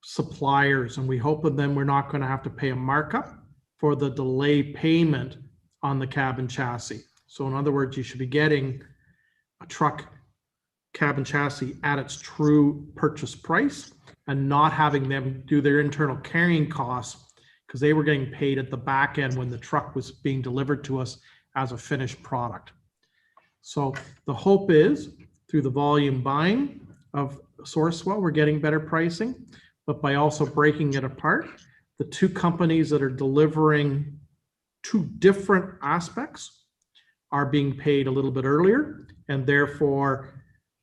Speaker 7: suppliers, and we hope that then we're not going to have to pay a markup for the delay payment on the cab and chassis. So in other words, you should be getting a truck cab and chassis at its true purchase price and not having them do their internal carrying costs, because they were getting paid at the back end when the truck was being delivered to us as a finished product. So the hope is through the volume buying of Sourcewell, we're getting better pricing. But by also breaking it apart, the two companies that are delivering two different aspects are being paid a little bit earlier, and therefore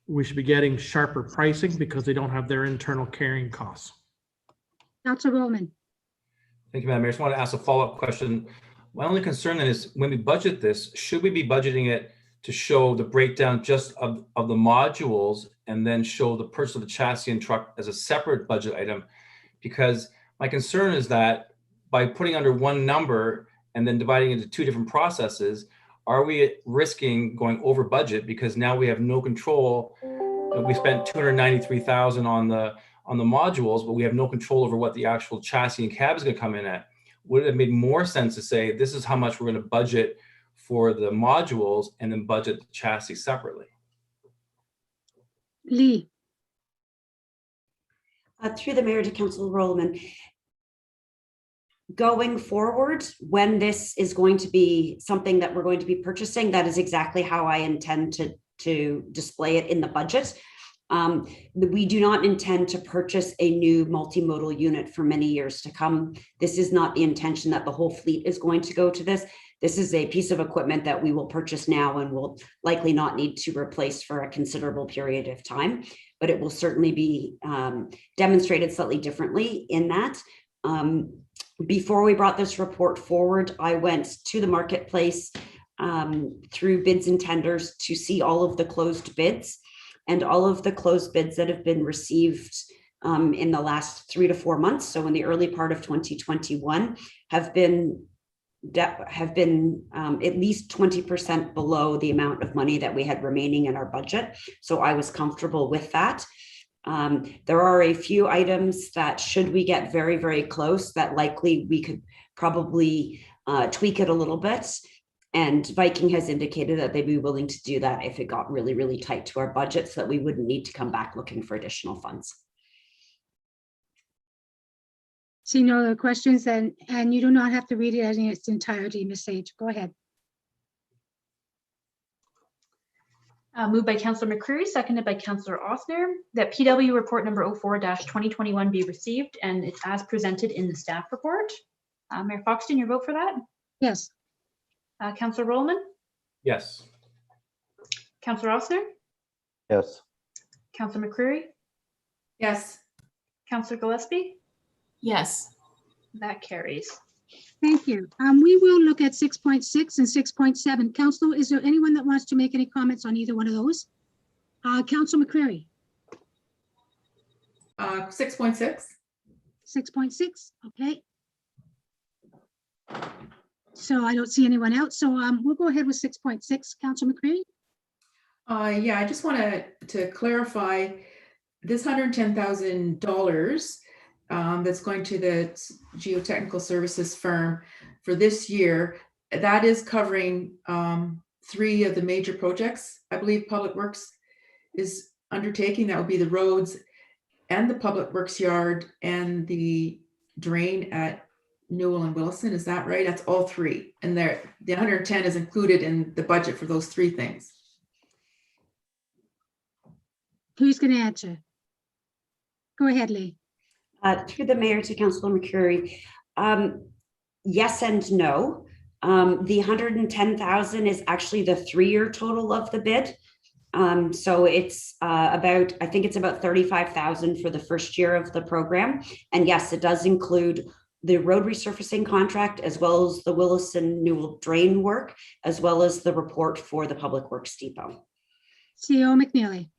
Speaker 7: we should be getting sharper pricing because they don't have their internal carrying costs.
Speaker 1: Councilor Roman.
Speaker 5: Thank you, Madam Mayor. I just want to ask a follow-up question. My only concern then is when we budget this, should we be budgeting it to show the breakdown just of the modules and then show the purchase of the chassis and truck as a separate budget item? Because my concern is that by putting under one number and then dividing into two different processes, are we risking going over budget because now we have no control? We spent $293,000 on the modules, but we have no control over what the actual chassis and cab is going to come in at. Would it have made more sense to say this is how much we're going to budget for the modules and then budget the chassis separately?
Speaker 1: Lee,
Speaker 10: Through the mayor to Councillor Rollman, going forward, when this is going to be something that we're going to be purchasing, that is exactly how I intend to display it in the budget. We do not intend to purchase a new multimodal unit for many years to come. This is not the intention that the whole fleet is going to go to this. This is a piece of equipment that we will purchase now and will likely not need to replace for a considerable period of time, but it will certainly be demonstrated slightly differently in that. Before we brought this report forward, I went to the marketplace through bids and tenders to see all of the closed bids, and all of the closed bids that have been received in the last 3 to 4 months, so in the early part of 2021, have been at least 20% below the amount of money that we had remaining in our budget. So I was comfortable with that. There are a few items that, should we get very, very close, that likely we could probably tweak it a little bit. And Viking has indicated that they'd be willing to do that if it got really, really tight to our budget, so that we wouldn't need to come back looking for additional funds.
Speaker 1: see no other questions, and you do not have to read it as in its entirety, Ms. Sage. Go ahead.
Speaker 4: Moved by Councillor McCreary, seconded by Councillor Ossner, that PW report number 04-2021 be received, and it's as presented in the staff report. Mayor Foxton, your vote for that?
Speaker 1: Yes.
Speaker 4: Councillor Rollman,
Speaker 5: Yes.
Speaker 4: Councillor Ossner,
Speaker 2: Yes.
Speaker 4: Councillor McCreary,
Speaker 3: Yes.
Speaker 4: Councillor Gillespie,
Speaker 6: Yes.
Speaker 4: that carries.
Speaker 1: Thank you. We will look at 6.6 and 6.7. Council, is there anyone that wants to make any comments on either one of those? Council McCreary.
Speaker 3: 6.6.
Speaker 1: 6.6, okay. So I don't see anyone else. So we'll go ahead with 6.6. Council McCreary.
Speaker 3: Yeah, I just want to clarify this $110,000 that's going to the geotechnical services firm for this year. That is covering 3 of the major projects I believe Public Works is undertaking. That would be the roads and the Public Works yard and the drain at Newell and Wilson. Is that right? That's all 3. And the 110 is included in the budget for those 3 things.
Speaker 1: Who's going to answer? Go ahead, Lee.
Speaker 10: Through the mayor to Councillor McCreary, yes and no. The 110,000 is actually the 3-year total of the bid. So it's about, I think it's about 35,000 for the first year of the program. And yes, it does include the road resurfacing contract, as well as the Willison Newell drain work, as well as the report for the Public Works Depot.
Speaker 1: CEO McNeely.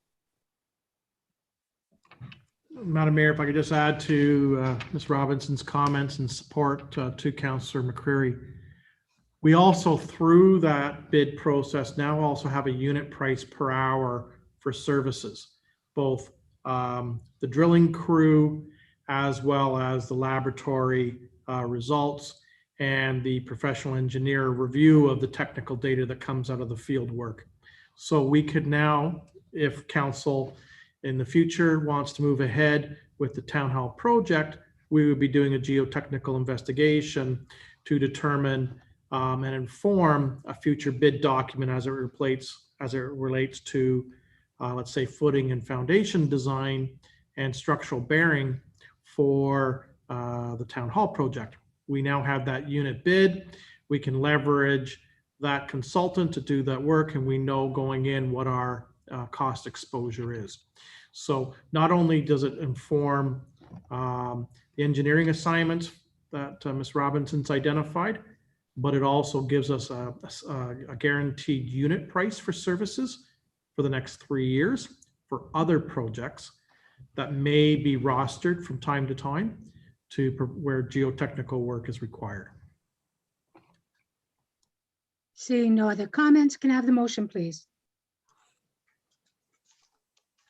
Speaker 7: Madam Mayor, if I could just add to Ms. Robinson's comments and support to Councillor McCreary. We also, through that bid process, now also have a unit price per hour for services, both the drilling crew as well as the laboratory results and the professional engineer review of the technical data that comes out of the field work. So we could now, if council in the future wants to move ahead with the town hall project, we would be doing a geotechnical investigation to determine and inform a future bid document as it relates to, let's say, footing and foundation design and structural bearing for the town hall project. We now have that unit bid. We can leverage that consultant to do that work, and we know going in what our cost exposure is. So not only does it inform the engineering assignments that Ms. Robinson's identified, but it also gives us a guaranteed unit price for services for the next 3 years for other projects that may be rostered from time to time. where geotechnical work is required.
Speaker 1: Seeing no other comments, can I have the motion, please?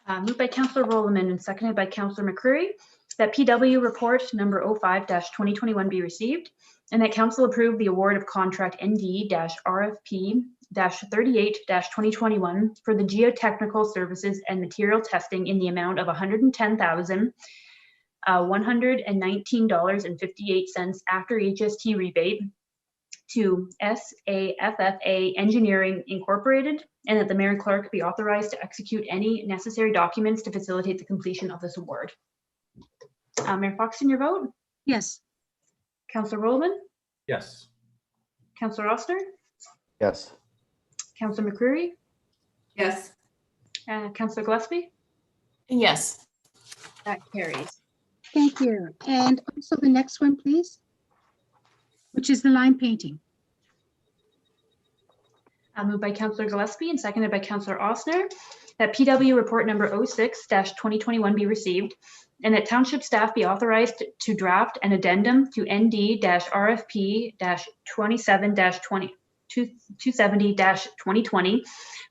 Speaker 4: Moved by Councillor Rowland and seconded by Councillor McCreary that PW report number 05-2021 be received and that council approve the award of contract ND-RFP-38-2021 for the geotechnical services and material testing in the amount of $110,119.58 after HST rebate to SAFFA Engineering Incorporated, and that the mayor and clerk be authorized to execute any necessary documents to facilitate the completion of this award. Mayor Foxton, your vote?
Speaker 1: Yes.
Speaker 4: Councillor Rowland?
Speaker 5: Yes.
Speaker 4: Councillor Oster?
Speaker 2: Yes.
Speaker 4: Councillor McCreary?
Speaker 3: Yes.
Speaker 4: Councillor Gillespie?
Speaker 6: Yes.
Speaker 4: That carries.
Speaker 1: Thank you. And also the next one, please, which is the line painting.
Speaker 4: Moved by Councillor Gillespie and seconded by Councillor Ossner that PW report number 06-2021 be received and that township staff be authorized to draft an addendum to ND-RFP-27-270-2020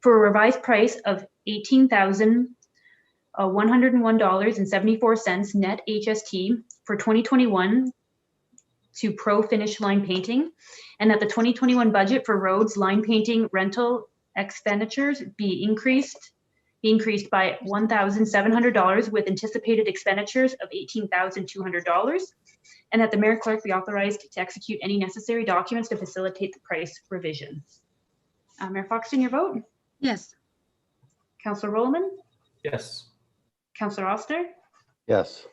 Speaker 4: for a revised price of $18,101.74 net HST for 2021 to Pro Finish Line Painting, and that the 2021 budget for roads line painting rental expenditures be increased by $1,700 with anticipated expenditures of $18,200, and that the mayor clerk be authorized to execute any necessary documents to facilitate the price revision. Mayor Foxton, your vote?
Speaker 1: Yes.
Speaker 4: Councillor Rowland?
Speaker 5: Yes.
Speaker 4: Councillor Oster?
Speaker 2: Yes.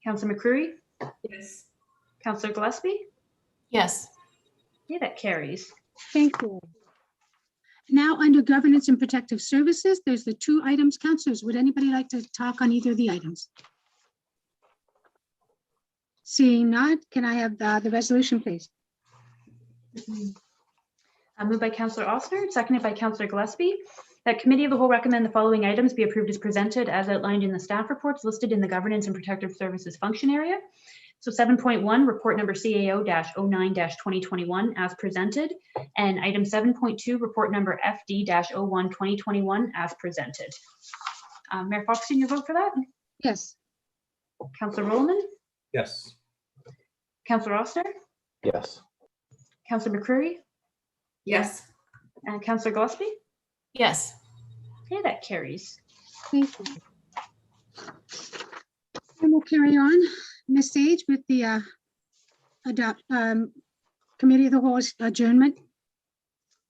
Speaker 4: Councillor McCreary?
Speaker 3: Yes.
Speaker 4: Councillor Gillespie?
Speaker 6: Yes.
Speaker 4: Yeah, that carries.
Speaker 1: Thank you. Now, under governance and protective services, there's the two items. Councillors, would anybody like to talk on either of the items? Seeing none, can I have the resolution, please?
Speaker 4: Moved by Councillor Oster, seconded by Councillor Gillespie, that committee of the whole recommend the following items be approved as presented as outlined in the staff reports listed in the governance and protective services function area. So 7.1, report number CAO-09-2021 as presented, and item 7.2, report number FD-01-2021 as presented. Mayor Foxton, your vote for that?
Speaker 1: Yes.
Speaker 4: Councillor Rowland?
Speaker 5: Yes.
Speaker 4: Councillor Oster?
Speaker 2: Yes.
Speaker 4: Councillor McCreary?
Speaker 3: Yes.
Speaker 4: And Councillor Gillespie?
Speaker 6: Yes.
Speaker 4: Okay, that carries.
Speaker 1: Thank you. And we'll carry on, Ms. Sage, with the committee of the whole adjournment.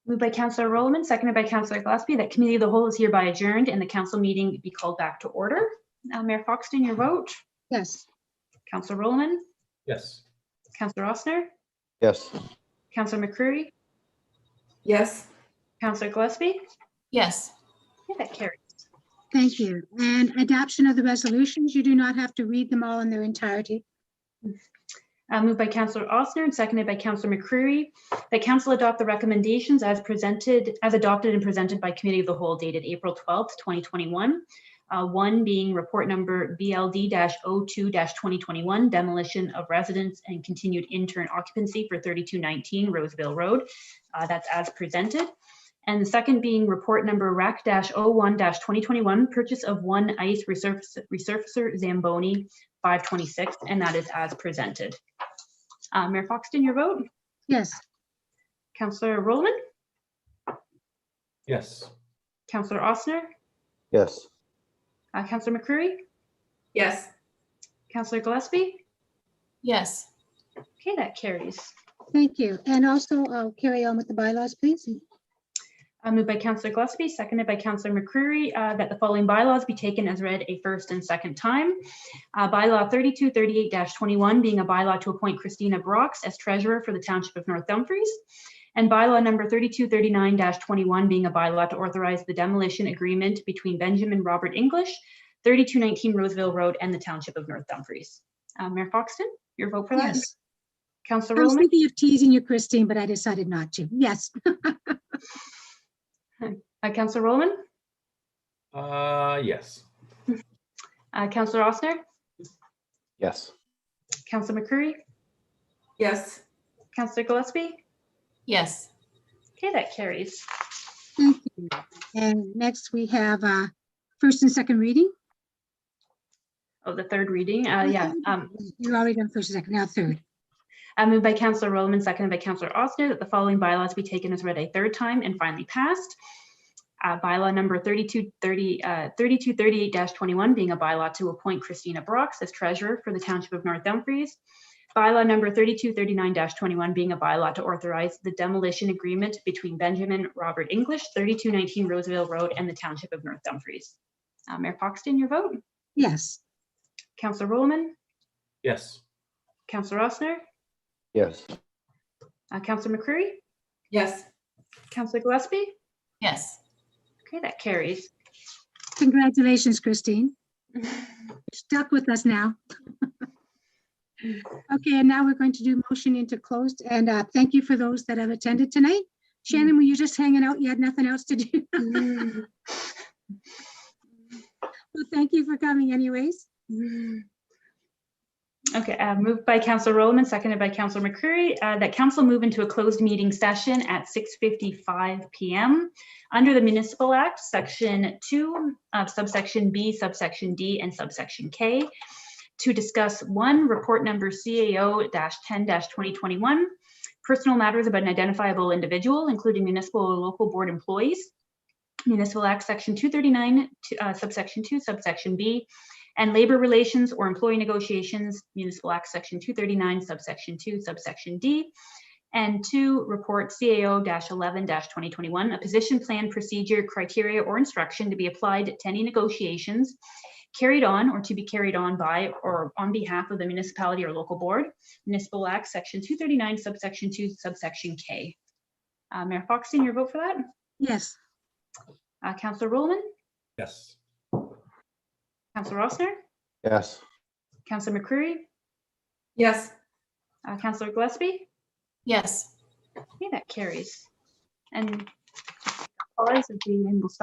Speaker 4: Moved by Councillor Rowland, seconded by Councillor Gillespie, that committee of the whole is hereby adjourned and the council meeting be called back to order. Mayor Foxton, your vote?
Speaker 1: Yes.
Speaker 4: Councillor Rowland?
Speaker 5: Yes.
Speaker 4: Councillor Ossner?
Speaker 2: Yes.
Speaker 4: Councillor McCreary?
Speaker 3: Yes.
Speaker 4: Councillor Gillespie?
Speaker 6: Yes.
Speaker 4: Yeah, that carries.
Speaker 1: Thank you. And adoption of the resolutions, you do not have to read them all in their entirety.
Speaker 4: Moved by Councillor Ossner and seconded by Councillor McCreary, that council adopt the recommendations as adopted and presented by committee of the whole dated April 12th, 2021. One being report number BLD-02-2021, demolition of residence and continued intern occupancy for 3219 Roseville Road. That's as presented. And the second being report number RAC-01-2021, purchase of one ice resurfacer Zamboni 526, and that is as presented. Mayor Foxton, your vote?
Speaker 1: Yes.
Speaker 4: Councillor Rowland?
Speaker 5: Yes.
Speaker 4: Councillor Ossner?
Speaker 2: Yes.
Speaker 4: Councillor McCreary?
Speaker 3: Yes.
Speaker 4: Councillor Gillespie?
Speaker 6: Yes.
Speaker 4: Okay, that carries.
Speaker 1: Thank you. And also I'll carry on with the bylaws, please.
Speaker 4: Moved by Councillor Gillespie, seconded by Councillor McCreary, that the following bylaws be taken as read a first and second time. Bylaw 3238-21 being a bylaw to appoint Christina Brox as treasurer for the Township of North Dumfries. And bylaw number 3239-21 being a bylaw to authorize the demolition agreement between Benjamin Robert English, 3219 Roseville Road, and the Township of North Dumfries. Mayor Foxton, your vote for that?
Speaker 1: Yes.
Speaker 4: Councillor
Speaker 1: I was
Speaker 4: Rowland?
Speaker 1: thinking of teasing you, Christine, but I decided not to. Yes.
Speaker 4: Councillor Rowland?
Speaker 5: Yes.
Speaker 4: Councillor Ossner?
Speaker 2: Yes.
Speaker 4: Councillor McCreary,
Speaker 3: Yes.
Speaker 4: Councillor Gillespie.
Speaker 6: Yes.
Speaker 4: Okay, that carries.
Speaker 1: Thank you. And next we have first and second reading.
Speaker 4: Oh, the third reading. Yeah.
Speaker 1: You're already done first and second, now third.
Speaker 4: Moved by Councillor Rowland, seconded by Councillor Ossner, that the following bylaws be taken as read a third time and finally passed. Bylaw number 3238-21 being a bylaw to appoint Christina Brox as treasurer for the Township of North Dumfries. Bylaw number 3239-21 being a bylaw to authorize the demolition agreement between Benjamin Robert English, 3219 Roosevelt Road, and the Township of North Dumfries. Mayor Foxton, your vote.
Speaker 1: Yes.
Speaker 4: Councillor Rollman,
Speaker 5: Yes.
Speaker 4: Councillor Ossner,
Speaker 2: Yes.
Speaker 4: Councillor McCreary,
Speaker 3: Yes.
Speaker 4: Councillor Gillespie.
Speaker 6: Yes.
Speaker 4: Okay, that carries.
Speaker 1: Congratulations, Christine. You're stuck with us now. Okay, and now we're going to do motion into closed, and thank you for those that have attended tonight. Shannon, were you just hanging out? You had nothing else to do? Well, thank you for coming anyways.
Speaker 4: Okay, moved by Councillor Rowland, seconded by Councillor McCreary, that council move into a closed meeting session at 6:55 p.m. under the Municipal Act, Section 2, subsection B, subsection D, and subsection K, to discuss 1, report number CAO-10-2021, personal matters about an identifiable individual, including municipal or local board employees, Municipal Act, Section 239, subsection 2, subsection B, and labor relations or employee negotiations, Municipal Act, Section 239, subsection 2, subsection D. And 2, report CAO-11-2021, a position plan, procedure, criteria, or instruction to be applied to any negotiations carried on or to be carried on by or on behalf of the municipality or local board, Municipal Act, Section 239, subsection 2, subsection K. Mayor Foxton, your vote for that?
Speaker 1: Yes.
Speaker 4: Councillor Rowland,
Speaker 5: Yes.
Speaker 4: Councillor Ossner,
Speaker 2: Yes.
Speaker 4: Councillor McCreary,
Speaker 3: Yes.
Speaker 4: Councillor Gillespie.
Speaker 6: Yes.
Speaker 4: Okay, that carries. And pause, and we'll stop